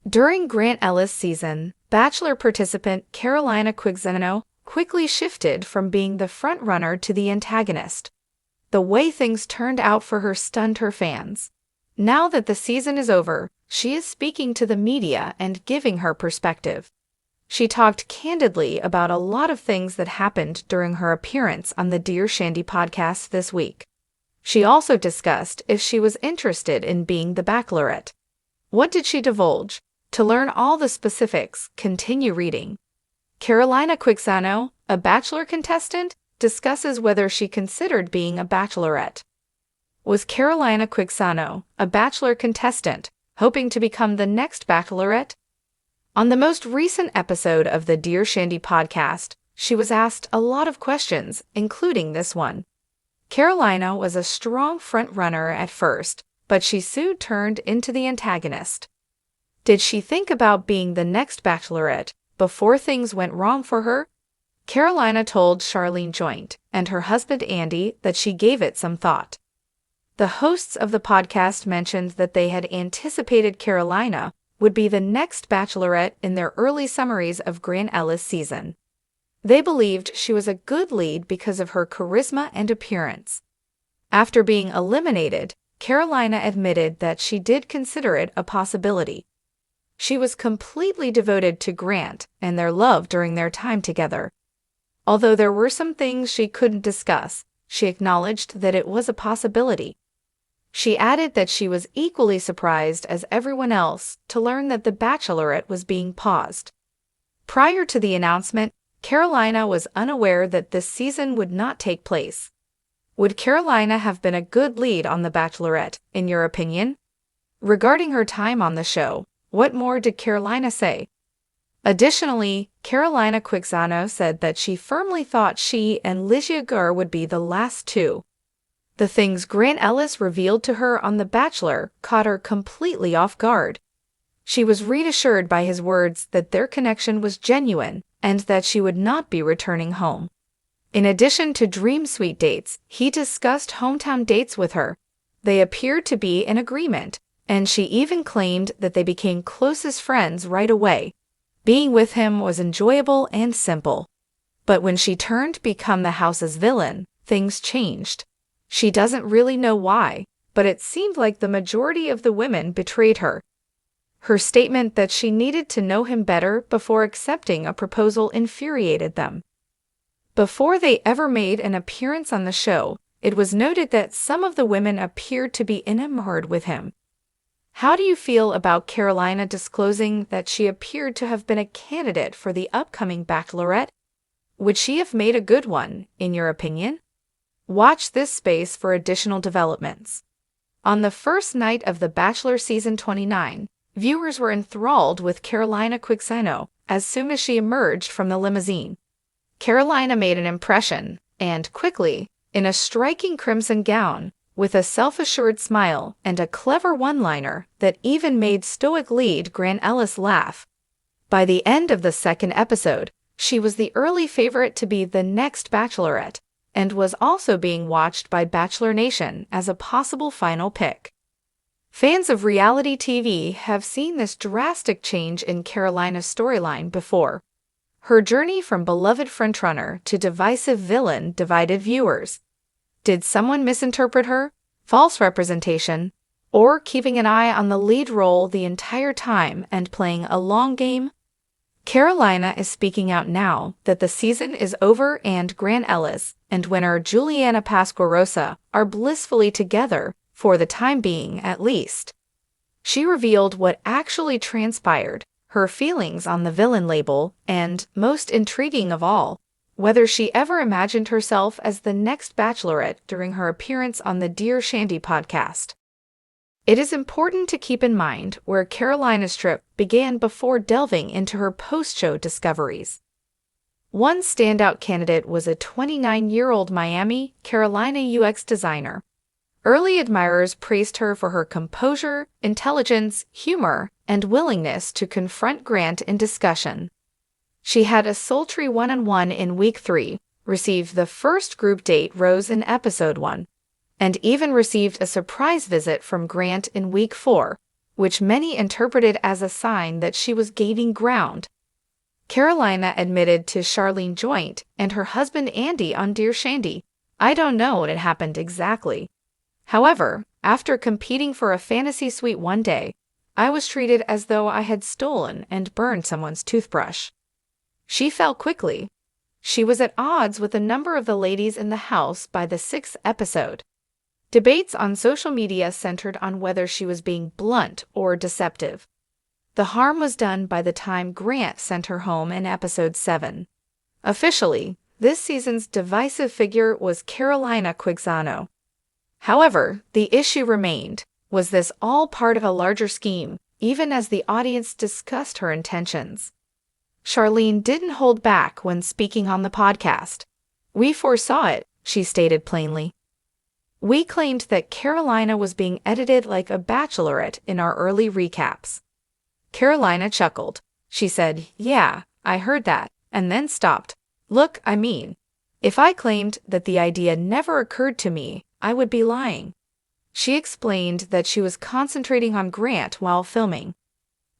During Grant Ellis' season, Bachelor participant Carolina Quixano quickly shifted from being the frontrunner to the antagonist. The way things turned out for her stunned her fans. Now that the season is over, she is speaking to the media and giving her perspective. She talked candidly about a lot of things that happened during her appearance on the Dear Shandy podcast this week. She also discussed if she was interested in being the Bachelorette. What did she divulge? To learn all the specifics, continue reading. Carolina Quixano, a Bachelor contestant, discusses whether she considered being a Bachelorette. Was Carolina Quixano, a Bachelor contestant, hoping to become the next Bachelorette? On the most recent episode of the Dear Shandy podcast, she was asked a lot of questions, including this one. Carolina was a strong front-runner at first, but she soon turned into the antagonist. Did she think about being the next Bachelorette before things went wrong for her? Carolina told Charlene Joint and her husband Andy that she gave it some thought. The hosts of the podcast mentioned that they had anticipated Carolina would be the next Bachelorette in their early summaries of Grant Ellis' season. They believed she was a good lead because of her charisma and appearance. After being eliminated, Carolina admitted that she did consider it a possibility. She was completely devoted to Grant and their love during their time together. Although there were some things she couldn't discuss, she acknowledged that it was a possibility. She added that she was equally surprised as everyone else to learn that The Bachelorette was being paused. Prior to the announcement, Carolina was unaware that this season would not take place. Would Carolina have been a good lead on The Bachelorette, in your opinion? Regarding her time on the show, what more did Carolina say? Additionally, Carolina Quixano said that she firmly thought she and Ligia Gurr would be the last two. The things Grant Ellis revealed to her on The Bachelor caught her completely off guard. She was reassured by his words that their connection was genuine and that she would not be returning home. In addition to dream suite dates, he discussed hometown dates with her. They appeared to be in agreement, and she even claimed that they became closest friends right away. Being with him was enjoyable and simple. But when she turned to become the house's villain, things changed. She doesn't really know why, but it seemed like the majority of the women betrayed her. Her statement that she needed to know him better before accepting a proposal infuriated them. Before they ever made an appearance on the show, it was noted that some of the women appeared to be enamored with him. How do you feel about Carolina disclosing that she appeared to have been a candidate for the upcoming Bachelorette? Would she have made a good one, in your opinion? Watch this space for additional developments. On the first night of The Bachelor Season 29, viewers were enthralled with Carolina Quixano as soon as she emerged from the limousine. Carolina made an impression, and quickly, in a striking crimson gown, with a self-assured smile and a clever one-liner that even made stoic lead Grant Ellis laugh. By the end of the second episode, she was the early favorite to be the next Bachelorette, and was also being watched by Bachelor Nation as a possible final pick. Fans of reality TV have seen this drastic change in Carolina's storyline before. Her journey from beloved frontrunner to divisive villain divided viewers. Did someone misinterpret her, false representation, or keeping an eye on the lead role the entire time and playing a long game? Carolina is speaking out now that the season is over and Grant Ellis and winner Juliana Pasquarosa are blissfully together, for the time being at least. She revealed what actually transpired, her feelings on the villain label, and, most intriguing of all, whether she ever imagined herself as the next Bachelorette during her appearance on the Dear Shandy podcast. It is important to keep in mind where Carolina's trip began before delving into her post-show discoveries. One standout candidate was a 29-year-old Miami, Carolina UX designer. Early admirers praised her for her composure, intelligence, humor, and willingness to confront Grant in discussion. She had a sultry one-on-one in Week 3, received the first group date rose in Episode 1, and even received a surprise visit from Grant in Week 4, which many interpreted as a sign that she was gaining ground. Carolina admitted to Charlene Joint and her husband Andy on Dear Shandy, "I don't know what had happened exactly. However, after competing for a fantasy suite one day, I was treated as though I had stolen and burned someone's toothbrush." She fell quickly. She was at odds with a number of the ladies in the house by the 6th episode. Debates on social media centered on whether she was being blunt or deceptive. The harm was done by the time Grant sent her home in episode 7. Officially, this season's divisive figure was Carolina Quixano. However, the issue remained, was this all part of a larger scheme, even as the audience discussed her intentions? Charlene didn't hold back when speaking on the podcast. "We foresaw it," she stated plainly. "We claimed that Carolina was being edited like a Bachelorette in our early recaps." Carolina chuckled. She said, "Yeah, I heard that," and then stopped. "Look, I mean, if I claimed that the idea never occurred to me, I would be lying." She explained that she was concentrating on Grant while filming.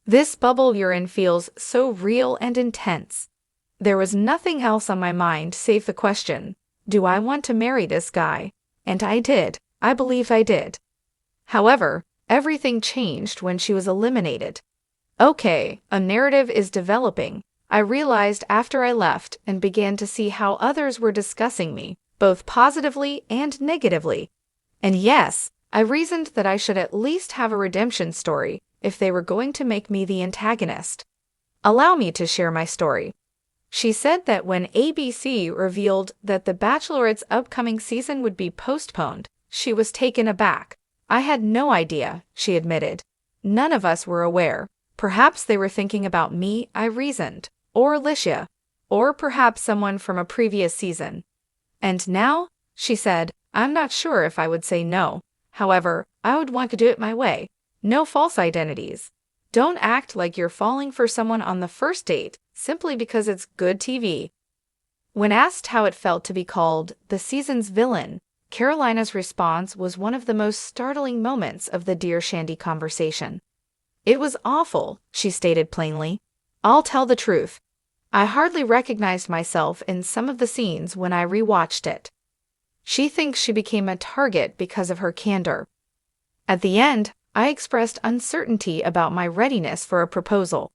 "This bubble you're in feels so real and intense. There was nothing else on my mind save the question, do I want to marry this guy? And I did. I believe I did." However, everything changed when she was eliminated. "Okay, a narrative is developing. I realized after I left and began to see how others were discussing me, both positively and negatively. And yes, I reasoned that I should at least have a redemption story if they were going to make me the antagonist. Allow me to share my story." She said that when ABC revealed that The Bachelorette's upcoming season would be postponed, she was taken aback. "I had no idea," she admitted. "None of us were aware. Perhaps they were thinking about me," I reasoned, "or Alicia, or perhaps someone from a previous season. And now," she said, "I'm not sure if I would say no. However, I would want to do it my way. No false identities. Don't act like you're falling for someone on the first date simply because it's good TV." When asked how it felt to be called the season's villain, Carolina's response was one of the most startling moments of the Dear Shandy conversation. "It was awful," she stated plainly. "I'll tell the truth. I hardly recognized myself in some of the scenes when I rewatched it." She thinks she became a target because of her candor. "At the end, I expressed uncertainty about my readiness for a proposal.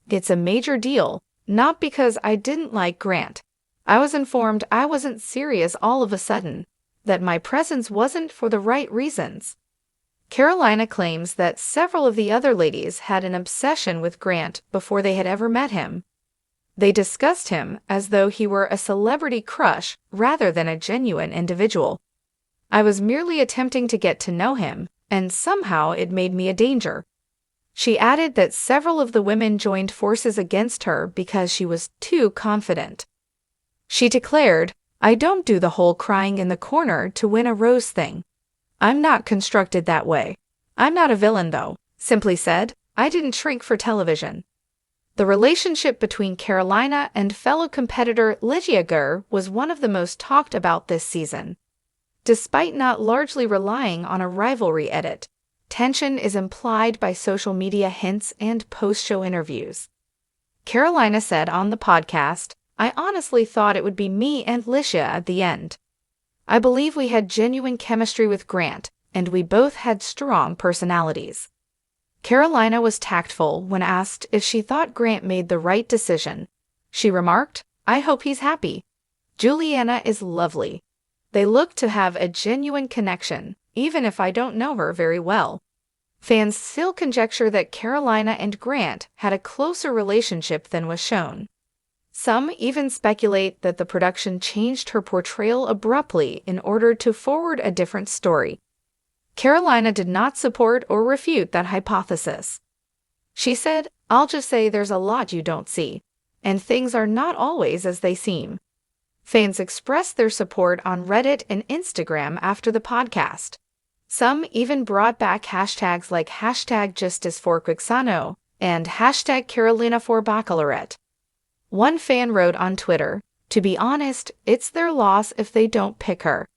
It's a major deal, not because I didn't like Grant. I was informed I wasn't serious all of a sudden, that my presence wasn't for the right reasons." Carolina claims that several of the other ladies had an obsession with Grant before they had ever met him. They discussed him as though he were a celebrity crush rather than a genuine individual. "I was merely attempting to get to know him, and somehow it made me a danger." She added that several of the women joined forces against her because she was too confident. She declared, "I don't do the whole crying in the corner to win a rose thing. I'm not constructed that way. I'm not a villain though," simply said, "I didn't shrink for television." The relationship between Carolina and fellow competitor Lydia Gurr was one of the most talked about this season. Despite not largely relying on a rivalry edit, tension is implied by social media hints and post-show interviews. Carolina said on the podcast, "I honestly thought it would be me and Licia at the end. I believe we had genuine chemistry with Grant, and we both had strong personalities." Carolina was tactful when asked if she thought Grant made the right decision. She remarked, "I hope he's happy. Juliana is lovely. They look to have a genuine connection, even if I don't know her very well." Fans still conjecture that Carolina and Grant had a closer relationship than was shown. Some even speculate that the production changed her portrayal abruptly in order to forward a different story. Carolina did not support or refute that hypothesis. She said, "I'll just say there's a lot you don't see, and things are not always as they seem." Fans expressed their support on Reddit and Instagram after the podcast. Some even brought back hashtags like #JusticeForQuixano and #CarolinaForBachelorette. One fan wrote on Twitter, "To be honest, it's their loss if they don't pick her.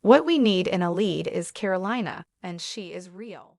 What we need in a lead is Carolina, and she is real."